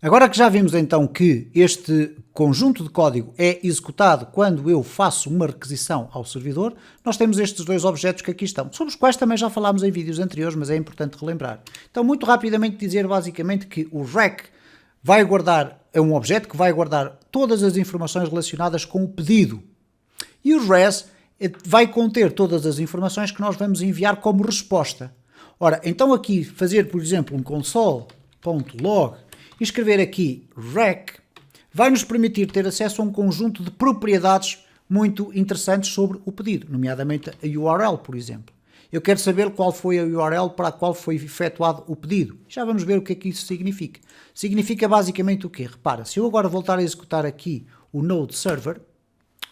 Agora que já vimos então que este conjunto de código é executado quando eu faço uma requisição ao servidor, nós temos estes dois objetos que aqui estão, sobre os quais também já falámos em vídeos anteriores, mas é importante relembrar. Então, muito rapidamente dizer basicamente que o REC vai guardar, é um objeto que vai guardar todas as informações relacionadas com o pedido. E o RES vai conter todas as informações que nós vamos enviar como resposta. Ora, então aqui fazer, por exemplo, um console.log e escrever aqui rec vai nos permitir ter acesso a um conjunto de propriedades muito interessantes sobre o pedido, nomeadamente a URL, por exemplo. Eu quero saber qual foi a URL para a qual foi efetuado o pedido. Já vamos ver o que é que isso significa. Significa basicamente o quê? Repara, se eu agora voltar a executar aqui o Node Server,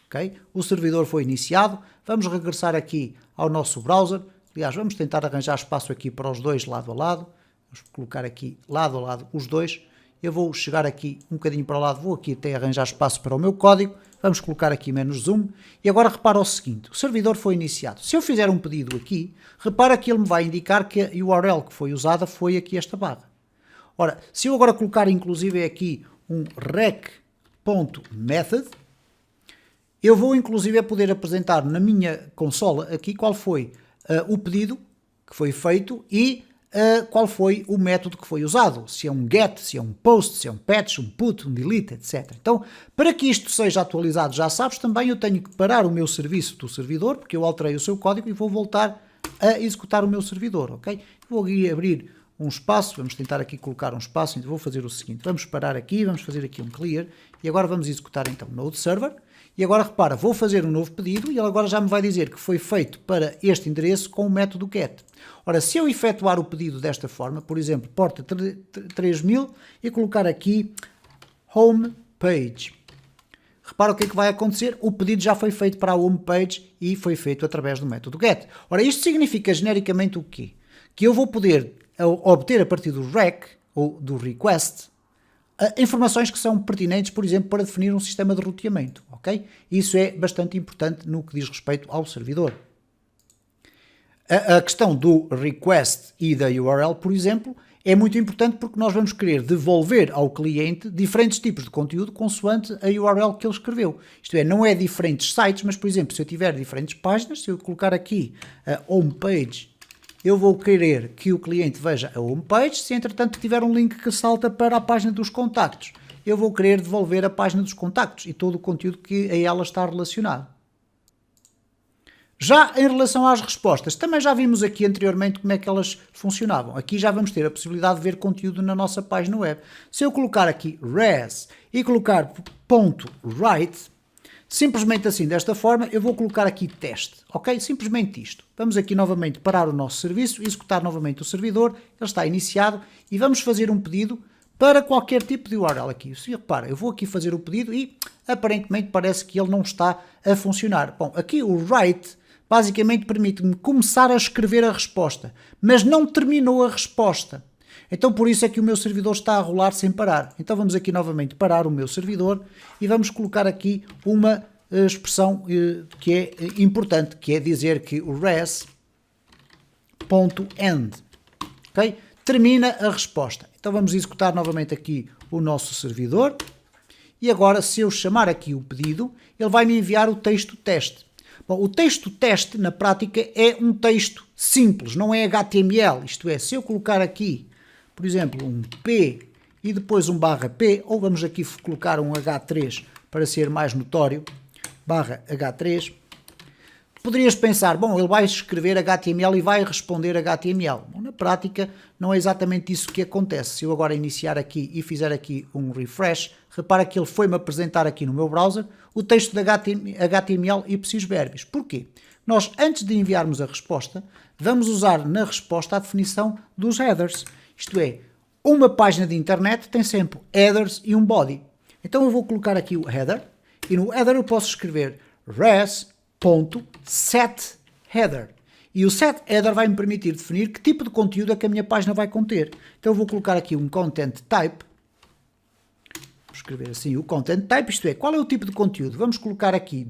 okay, o servidor foi iniciado, vamos regressar aqui ao nosso browser. Aliás, vamos tentar arranjar espaço aqui para os dois lado a lado. Vamos colocar aqui lado a lado os dois. Eu vou chegar aqui um bocadinho para o lado, vou aqui até arranjar espaço para o meu código. Vamos colocar aqui menos zoom. E agora repara o seguinte, o servidor foi iniciado. Se eu fizer um pedido aqui, repara que ele me vai indicar que a URL que foi usada foi aqui esta barra. Ora, se eu agora colocar inclusive aqui um rec.method, eu vou inclusive poder apresentar na minha consola aqui qual foi o pedido que foi feito e qual foi o método que foi usado, se é um get, se é um post, se é um patch, um put, um delete, etc. Então, para que isto seja atualizado, já sabes, também eu tenho que parar o meu serviço do servidor, porque eu alterei o seu código e vou voltar a executar o meu servidor, ok? Vou aqui abrir um espaço, vamos tentar aqui colocar um espaço, então vou fazer o seguinte, vamos parar aqui, vamos fazer aqui um clear, e agora vamos executar então o Node Server, e agora repara, vou fazer um novo pedido, e ele agora já me vai dizer que foi feito para este endereço com o método get. Ora, se eu efetuar o pedido desta forma, por exemplo, porta 3000 e colocar aqui home page, repara o que é que vai acontecer, o pedido já foi feito para a home page e foi feito através do método get. Ora, isto significa genericamente o quê? Que eu vou poder obter a partir do rec, ou do request, informações que são pertinentes, por exemplo, para definir um sistema de roteamento, ok? Isso é bastante importante no que diz respeito ao servidor. A questão do request e da URL, por exemplo, é muito importante porque nós vamos querer devolver ao cliente diferentes tipos de conteúdo consoante a URL que ele escreveu. Isto é, não é diferentes sites, mas, por exemplo, se eu tiver diferentes páginas, se eu colocar aqui a homepage, eu vou querer que o cliente veja a homepage. Se, entretanto, tiver um link que salta para a página dos contactos, eu vou querer devolver a página dos contactos e todo o conteúdo que a ela está relacionado. Já em relação às respostas, também já vimos aqui anteriormente como é que elas funcionavam. Aqui já vamos ter a possibilidade de ver conteúdo na nossa página web. Se eu colocar aqui res e colocar .write, simplesmente assim, desta forma, eu vou colocar aqui teste, ok? Simplesmente isto. Vamos aqui novamente parar o nosso serviço, executar novamente o servidor, ele está iniciado e vamos fazer um pedido para qualquer tipo de URL aqui. Se repara, eu vou aqui fazer o pedido e aparentemente parece que ele não está a funcionar. Bom, aqui o write basicamente permite-me começar a escrever a resposta, mas não terminou a resposta. Então por isso é que o meu servidor está a rolar sem parar. Então vamos aqui novamente parar o meu servidor e vamos colocar aqui uma expressão que é importante, que é dizer que o res.end, ok? Termina a resposta. Então vamos executar novamente aqui o nosso servidor e agora se eu chamar aqui o pedido, ele vai me enviar o texto teste. Bom, o texto teste, na prática, é um texto simples, não é HTML. Isto é, se eu colocar aqui, por exemplo, um P e depois um /P, ou vamos aqui colocar um H3 para ser mais notório, /H3, poderias pensar, bom, ele vai escrever HTML e vai responder HTML. Bom, na prática, não é exatamente isso que acontece. Se eu agora iniciar aqui e fizer aqui um refresh, repara que ele foi-me apresentar aqui no meu browser o texto de HTML ipsis verbis. Porquê? Nós, antes de enviarmos a resposta, vamos usar na resposta a definição dos headers. Isto é, uma página de internet tem sempre headers e um body. Então eu vou colocar aqui o header e no header eu posso escrever res.setHeader. E o setHeader vai me permitir definir que tipo de conteúdo é que a minha página vai conter. Então eu vou colocar aqui um content type. Vou escrever assim o content type, isto é, qual é o tipo de conteúdo? Vamos colocar aqui,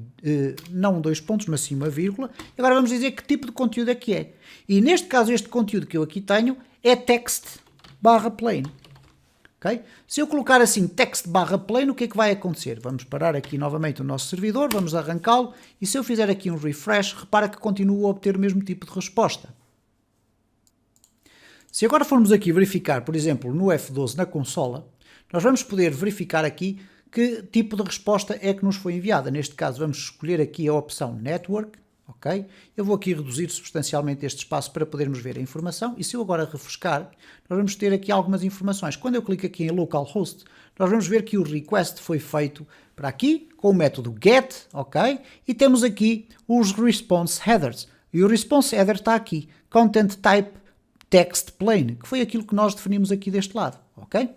não dois pontos, mas sim uma vírgula. E agora vamos dizer que tipo de conteúdo é que é. E neste caso este conteúdo que eu aqui tenho é text /plain. Okay? Se eu colocar assim text/plain, o que é que vai acontecer? Vamos parar aqui novamente o nosso servidor, vamos arrancá-lo, e se eu fizer aqui um refresh, repara que continuo a obter o mesmo tipo de resposta. Se agora formos aqui verificar, por exemplo, no F12 na consola, nós vamos poder verificar aqui que tipo de resposta é que nos foi enviada. Neste caso, vamos escolher aqui a opção Network, ok? Eu vou aqui reduzir substancialmente este espaço para podermos ver a informação, e se eu agora refrescar, nós vamos ter aqui algumas informações. Quando eu clico aqui em Localhost, nós vamos ver que o request foi feito para aqui, com o método get, ok? E temos aqui os response headers. E o response header está aqui, content type text plain, que foi aquilo que nós definimos aqui deste lado, ok?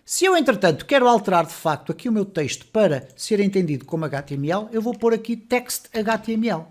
Se eu, entretanto, quero alterar de facto aqui o meu texto para ser entendido como HTML, eu vou pôr aqui text HTML.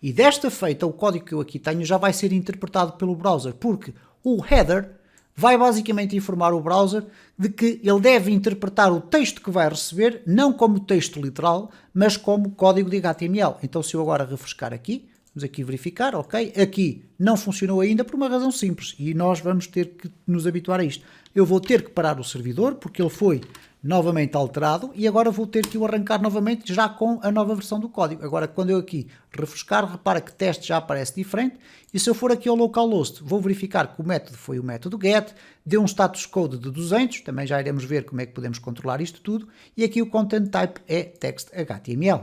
E desta feita, o código que eu aqui tenho já vai ser interpretado pelo browser, porque o header vai basicamente informar o browser de que ele deve interpretar o texto que vai receber, não como texto literal, mas como código de HTML. Então, se eu agora refrescar aqui, vamos aqui verificar, ok? Aqui não funcionou ainda por uma razão simples e nós vamos ter que nos habituar a isto. Eu vou ter que parar o servidor porque ele foi novamente alterado e agora vou ter que o arrancar novamente já com a nova versão do código. Agora, quando eu aqui refrescar, repara que teste já aparece diferente e se eu for aqui ao localhost, vou verificar que o método foi o método get, deu um status code de 200, também já iremos ver como é que podemos controlar isto tudo, e aqui o content type é text HTML.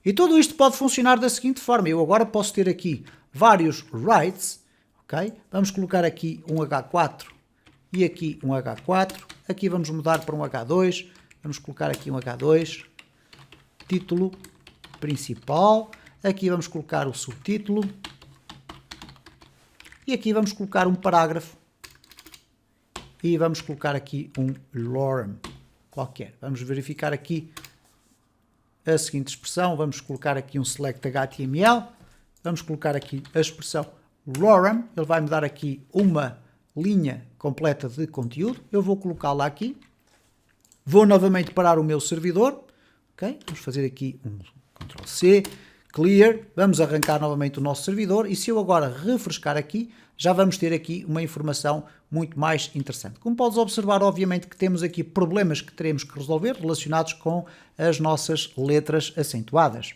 E tudo isto pode funcionar da seguinte forma, eu agora posso ter aqui vários writes, ok? Vamos colocar aqui um H4 e aqui um H4, aqui vamos mudar para um H2, vamos colocar aqui um H2, título principal, aqui vamos colocar o subtítulo, e aqui vamos colocar um parágrafo, e vamos colocar aqui um lorem qualquer. Vamos verificar aqui a seguinte expressão, vamos colocar aqui um select HTML, vamos colocar aqui a expressão lorem, ele vai me dar aqui uma linha completa de conteúdo, eu vou colocá-la aqui, vou novamente parar o meu servidor, ok? Vamos fazer aqui um Ctrl+C, clear, vamos arrancar novamente o nosso servidor e se eu agora refrescar aqui, já vamos ter aqui uma informação muito mais interessante. Como podes observar, obviamente que temos aqui problemas que teremos que resolver relacionados com as nossas letras acentuadas.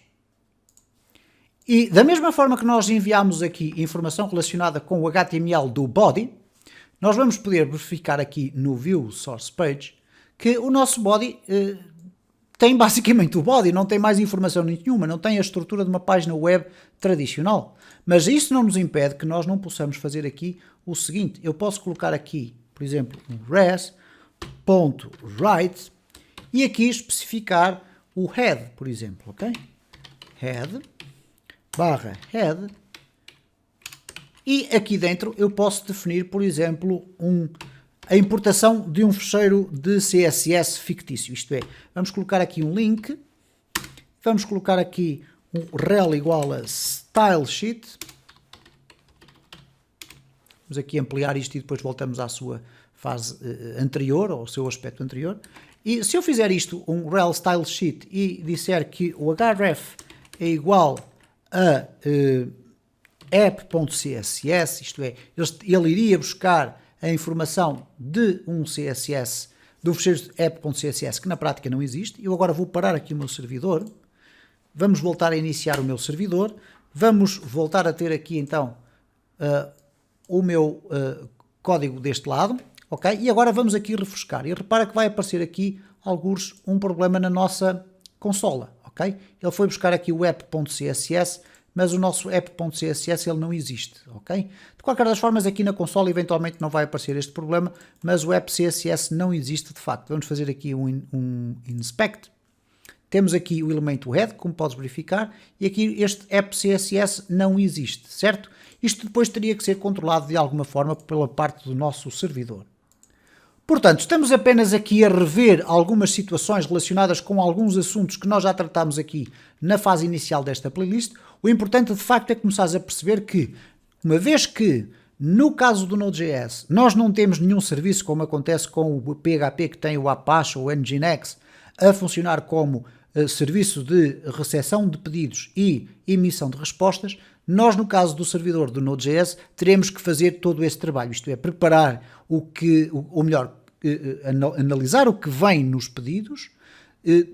E da mesma forma que nós enviamos aqui informação relacionada com o HTML do body, nós vamos poder verificar aqui no View Source Page que o nosso body tem basicamente o body, não tem mais informação nenhuma, não tem a estrutura de uma página web tradicional. Mas isso não nos impede que nós não possamos fazer aqui o seguinte, eu posso colocar aqui, por exemplo, um res.write e aqui especificar o head, por exemplo, ok? Head, /head, e aqui dentro eu posso definir, por exemplo, a importação de um fecheiro de CSS fictício, isto é, vamos colocar aqui um link, vamos colocar aqui um rel igual a stylesheet, vamos aqui ampliar isto e depois voltamos à sua fase anterior, ou ao seu aspecto anterior, e se eu fizer isto, um rel stylesheet, e disser que o href é igual a app.css, isto é, ele iria buscar a informação de um CSS, do fecheiro app.css, que na prática não existe. Eu agora vou parar aqui o meu servidor, vamos voltar a iniciar o meu servidor, vamos voltar a ter aqui então o meu código deste lado, ok? E agora vamos aqui refrescar, e repara que vai aparecer aqui alguns um problema na nossa consola, ok? Ele foi buscar aqui o app.css, mas o nosso app.css ele não existe, ok? De qualquer das formas, aqui na consola eventualmente não vai aparecer este problema, mas o app.css não existe de facto. Vamos fazer aqui um inspect. Temos aqui o elemento head, como podes verificar, e aqui este app.css não existe, certo? Isto depois teria que ser controlado de alguma forma pela parte do nosso servidor. Portanto, estamos apenas aqui a rever algumas situações relacionadas com alguns assuntos que nós já tratámos aqui na fase inicial desta playlist. O importante de facto é começares a perceber que, uma vez que no caso do Node.js nós não temos nenhum serviço como acontece com o PHP que tem o Apache ou o Nginx a funcionar como serviço de recepção de pedidos e emissão de respostas, nós no caso do servidor do Node.js teremos que fazer todo esse trabalho, isto é, preparar ou melhor, analisar o que vem nos pedidos,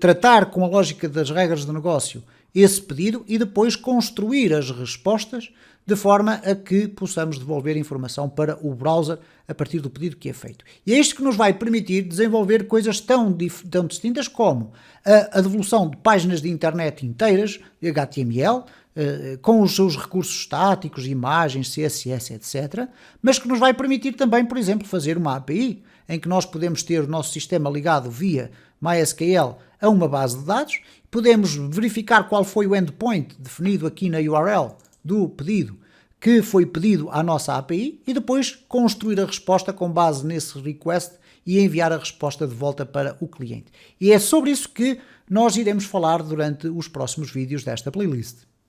tratar com a lógica das regras de negócio esse pedido e depois construir as respostas de forma a que possamos devolver informação para o browser a partir do pedido que é feito. E é isto que nos vai permitir desenvolver coisas tão distintas como a devolução de páginas de internet inteiras, HTML, com os seus recursos estáticos, imagens, CSS, etc., mas que nos vai permitir também, por exemplo, fazer uma API, em que nós podemos ter o nosso sistema ligado via MySQL a uma base de dados, podemos verificar qual foi o endpoint definido aqui na URL do pedido que foi pedido à nossa API e depois construir a resposta com base nesse request e enviar a resposta de volta para o cliente. E é sobre isso que nós iremos falar durante os próximos vídeos desta playlist.